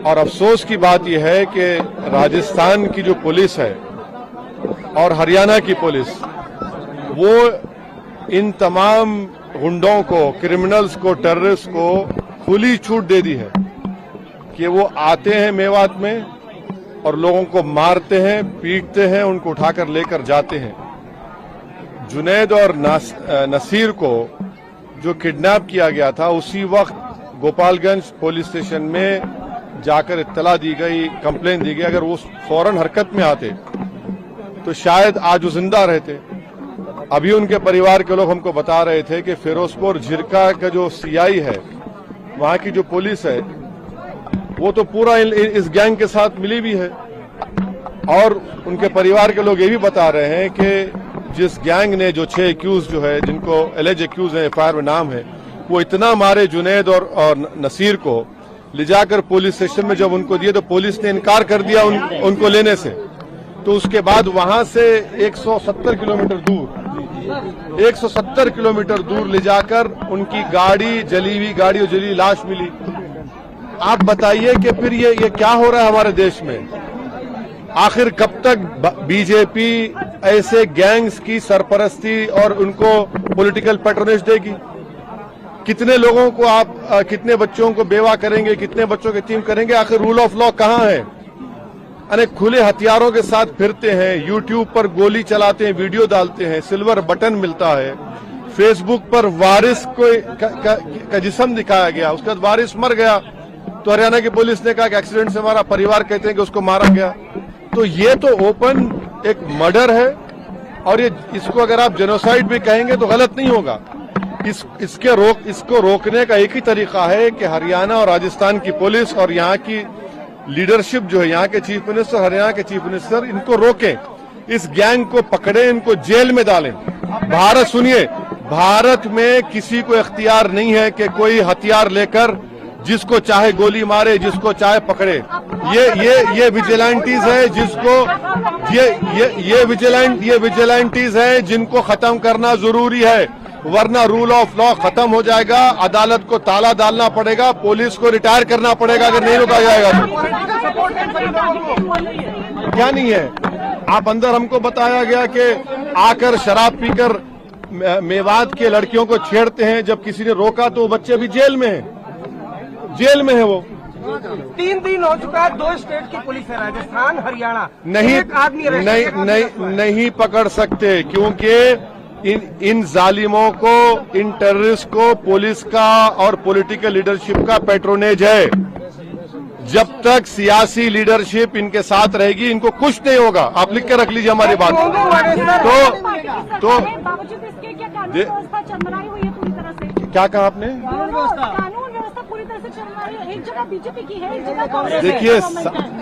और अफसोस की बात यह है कि राजस्थान की जो पुलिस है और हरियाणा की पुलिस वो इन तमाम गुंडों को, क्रिमिनल्स को, टेररिस्ट को खुली छूट दे दी है कि वो आते हैं मेवात में और लोगों को मारते हैं, पीटते हैं, उनको उठाकर लेकर जाते हैं। जुनैद और नसीर को जो किडनैप किया गया था उसी वक्त गोपालगंज पुलिस स्टेशन में जाकर इत्तला दी गई, कंप्लेन दी गई। अगर वो फौरन हरकत में आते तो शायद आज वो जिंदा रहते। अभी उनके परिवार के लोग हमको बता रहे थे कि फिरोजपुर झिरका का जो सीआई है, वहां की जो पुलिस है, वो तो पूरा इस गैंग के साथ मिली भी है। और उनके परिवार के लोग ये भी बता रहे हैं कि जिस गैंग ने जो 6 एक्यूज जो है, जिनको एलिज एक्यूज है, एफआईआर में नाम है, वो इतना मारे जुनैद और नसीर को, ले जाकर पुलिस स्टेशन में जब उनको दिए तो पुलिस ने इनकार कर दिया उनको लेने से। तो उसके बाद वहां से 170 किलोमीटर दूर ले जाकर उनकी गाड़ी, जली हुई गाड़ी और जली लाश मिली। आप बताइए कि फिर ये क्या हो रहा है हमारे देश में? आखिर कब तक बीजेपी ऐसे गैंग्स की सरपरस्ती और उनको पॉलिटिकल पैट्रोनेज देगी? कितने लोगों को आप कितने बच्चों को बेवा करेंगे, कितने बच्चों के टीम करेंगे? आखिर रूल ऑफ लॉ कहां है? अरे खुले हथियारों के साथ फिरते हैं, यूट्यूब पर गोली चलाते हैं, वीडियो डालते हैं, सिल्वर बटन मिलता है, फेसबुक पर वारिस का जिस्म दिखाया गया, उसके बाद वारिस मर गया तो हरियाणा की पुलिस ने कहा कि एक्सीडेंट से हमारा, परिवार कहते हैं कि उसको मारा गया। तो ये तो ओपन एक मर्डर है और इसको अगर आप जेनोसाइड भी कहेंगे तो गलत नहीं होगा। इसको रोकने का एक ही तरीका है कि हरियाणा और राजस्थान की पुलिस और यहाँ की लीडरशिप जो है, यहाँ के चीफ मिनिस्टर, हरियाणा के चीफ मिनिस्टर, इनको रोकें, इस गैंग को पकड़ें, इनको जेल में डालें। भारत, सुनिए, भारत में किसी को इख्तियार नहीं है कि कोई हथियार लेकर जिसको चाहे गोली मारे, जिसको चाहे पकड़े। ये विजिलेंटीज है जिसको ये विजिलेंटीज है जिनको खत्म करना जरूरी है, वरना रूल ऑफ लॉ खत्म हो जाएगा, अदालत को ताला डालना पड़ेगा, पुलिस को रिटायर करना पड़ेगा अगर नहीं रोका जाएगा तो। क्या नहीं है? आप अंदर हमको बताया गया कि आकर शराब पीकर मेवात के लड़कियों को छेड़ते हैं, जब किसी ने रोका तो बच्चे भी जेल में है, जेल में है वो। 3 दिन हो चुका है, 2 स्टेट की पुलिस है, राजस्थान, हरियाणा, नहीं पकड़ सकते क्योंकि इन जालिमों को, इन टेररिस्ट को पुलिस का और पॉलिटिकल लीडरशिप का पैट्रोनेज है। जब तक सियासी लीडरशिप इनके साथ रहेगी इनको कुछ नहीं होगा। आप लिख के रख लीजिए हमारी बात। तो क्या कहा आपने?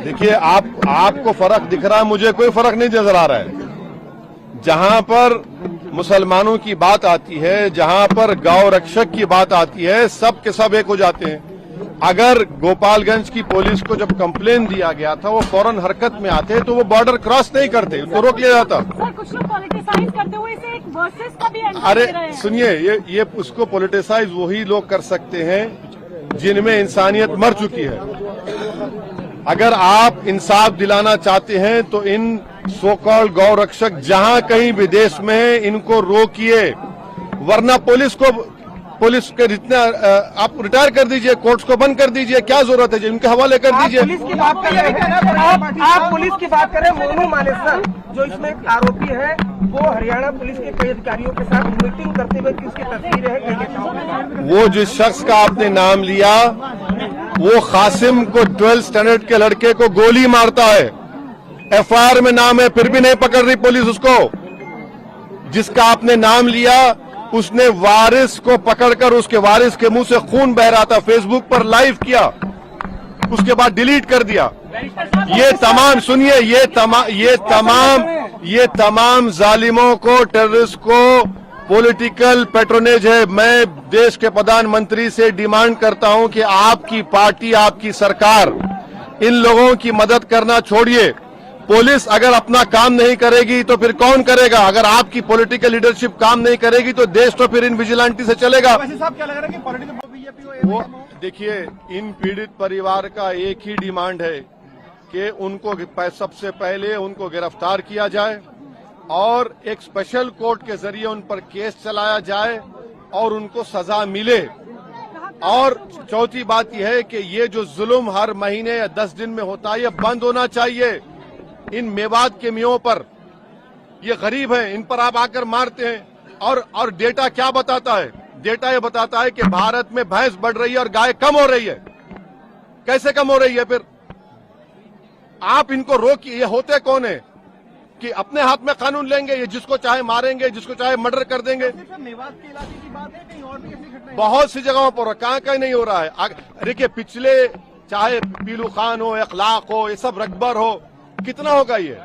देखिए आपको फर्क दिख रहा है, मुझे कोई फर्क नहीं नजर आ रहा है। जहां पर मुसलमानों की बात आती है, जहां पर गौ रक्षक की बात आती है, सब के सब एक हो जाते हैं। अगर गोपालगंज की पुलिस को जब कंप्लेन दिया गया था, वो फौरन हरकत में आते तो वो बॉर्डर क्रॉस नहीं करते, उनको रोक लिया जाता। कुछ लोग पॉलिटिसाइज करते हुए इसे एक वर्सेस का भी अरे सुनिए, ये उसको पॉलिटिसाइज वही लोग कर सकते हैं जिनमें इंसानियत मर चुकी है। अगर आप इंसाफ दिलाना चाहते हैं तो इन सो कॉल्ड गौ रक्षक जहां कहीं विदेश में है, इनको रोकिए, वरना पुलिस के जितने आप रिटायर कर दीजिए, कोर्ट्स को बंद कर दीजिए, क्या जरूरत है? उनके हवाले कर दीजिए। पुलिस की बात कर रहे हैं, आप पुलिस की बात करें, मोनू मानेसर जो इसमें आरोपी है, वो हरियाणा पुलिस के कई अधिकारियों के साथ मीटिंग करते हुए उसकी तस्वीरें हैं कई नेताओं। वो जिस शख्स का आपने नाम लिया, वो कासिम को 12th स्टैंडर्ड के लड़के को गोली मारता है, एफआईआर में नाम है, फिर भी नहीं पकड़ रही पुलिस उसको। जिसका आपने नाम लिया उसने वारिस को पकड़कर, उसके वारिस के मुंह से खून बह रहा था, फेसबुक पर लाइव किया, उसके बाद डिलीट कर दिया। ये तमाम, सुनिए, ये तमाम जालिमों को, टेररिस्ट को पॉलिटिकल पैट्रोनेज है। मैं देश के प्रधानमंत्री से डिमांड करता हूं कि आपकी पार्टी, आपकी सरकार इन लोगों की मदद करना छोड़िए। पुलिस अगर अपना काम नहीं करेगी तो फिर कौन करेगा? अगर आपकी पॉलिटिकल लीडरशिप काम नहीं करेगी तो देश तो फिर इन विजिलेंटी से चलेगा। वैसे साहब क्या लग रहा है कि पॉलिटिकल बीजेपी वो देखिए, इन पीड़ित परिवार का एक ही डिमांड है कि उनको सबसे पहले उनको गिरफ्तार किया जाए और एक स्पेशल कोर्ट के जरिए उन पर केस चलाया जाए और उनको सजा मिले। और चौथी बात यह है कि ये जो जुल्म हर महीने या 10 दिन में होता है ये बंद होना चाहिए। इन मेवात के मियों पर, ये गरीब हैं, इन पर आप आकर मारते हैं। और डेटा क्या बताता है? डेटा ये बताता है कि भारत में भैंस बढ़ रही है और गाय कम हो रही है। कैसे कम हो रही है? फिर आप इनको रोकिए। ये होते कौन है कि अपने हाथ में कानून लेंगे? ये जिसको चाहे मारेंगे, जिसको चाहे मर्डर कर देंगे। मेवात के इलाके की बात है, कहीं और भी ऐसी घटनाएं बहुत सी जगहों पर कहां कहीं नहीं हो रहा है। देखिए, पिछले चाहे पीलू खान हो, इखलाक हो, ये सब रकबर हो, कितना होगा ये?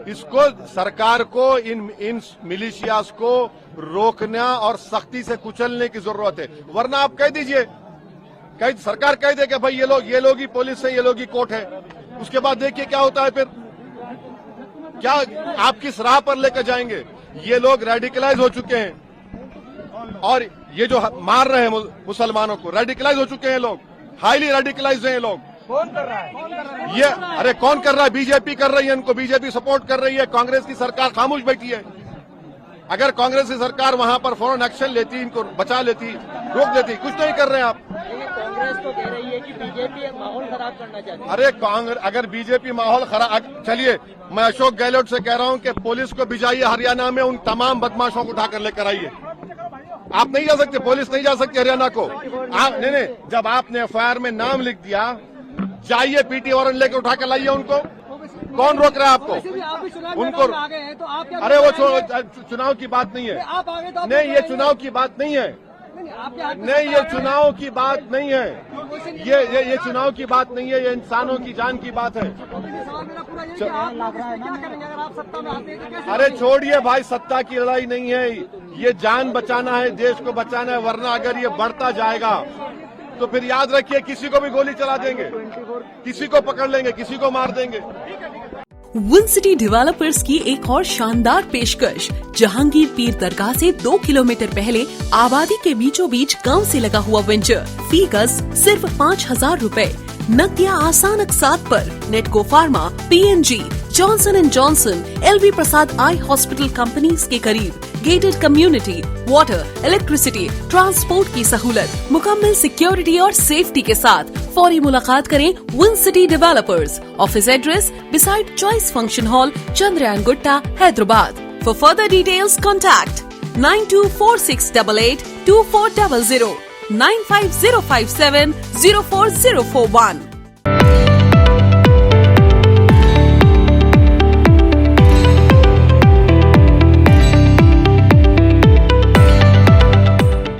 इसको सरकार को इन मिलिशियास को रोकना और सख्ती से कुचलने की जरूरत है। वरना आप कह दीजिए, सरकार कह दे कि भाई ये लोग ही पुलिस है, ये लोग ही कोर्ट है। उसके बाद देखिए क्या होता है। फिर क्या आप किस राह पर लेकर जाएंगे? ये लोग रेडिकलाइज हो चुके हैं और ये जो मार रहे हैं मुसलमानों को, रेडिकलाइज हो चुके हैं लोग, हाईली रेडिकलाइज हैं ये लोग। कौन कर रहा है? ये अरे कौन कर रहा है? बीजेपी कर रही है इनको, बीजेपी सपोर्ट कर रही है। कांग्रेस की सरकार खामोश बैठी है। अगर कांग्रेस की सरकार वहां पर फौरन एक्शन लेती, इनको बचा लेती, रोक देती, कुछ नहीं कर रहे हैं आप। कांग्रेस तो कह रही है कि बीजेपी माहौल खराब करना चाहती है। अरे कांग्रेस अगर बीजेपी माहौल खराब, चलिए मैं अशोक गहलोत से कह रहा हूं कि पुलिस को भिजाइए हरियाणा में, उन तमाम बदमाशों को उठाकर लेकर आइए। आप नहीं जा सकते, पुलिस नहीं जा सकती हरियाणा को। आप नहीं, जब आपने एफआईआर में नाम लिख दिया, जाइए पीटी वारंट लेकर उठा कर लाइए उनको। कौन रोक रहा है आपको? उनको आ गए हैं तो आप क्या? अरे वो चुनाव की बात नहीं है। आप आगे तो नहीं, ये चुनाव की बात नहीं है। नहीं, ये चुनाव की बात नहीं है। ये चुनाव की बात नहीं है, ये इंसानों की जान की बात है। अरे छोड़िए भाई, सत्ता की लड़ाई नहीं है ये, जान बचाना है, देश को बचाना है। वरना अगर ये बढ़ता जाएगा तो फिर याद रखिए, किसी को भी गोली चला देंगे, किसी को पकड़ लेंगे, किसी को मार देंगे। विन सिटी डेवलपर्स की एक और शानदार पेशकश। जहांगीर पीर दरगाह से 2 किलोमीटर पहले आबादी के बीचों बीच गांव से लगा हुआ वेंचर। फी गज सिर्फ 5,000 रुपए। नकदिया आसान अकसात पर। Natco pharma, PNG, Johnson and Johnson, LV Prasad eye hospital companies के करीब। Gated community, water, electricity, transport की सहूलत, मुकम्मल सिक्योरिटी और सेफ्टी के साथ। फौरी मुलाकात करें win city developers. Office address beside choice function hall, Chandrayaan Gutta, Hyderabad. For further details contact 9246882400, 95057 04041।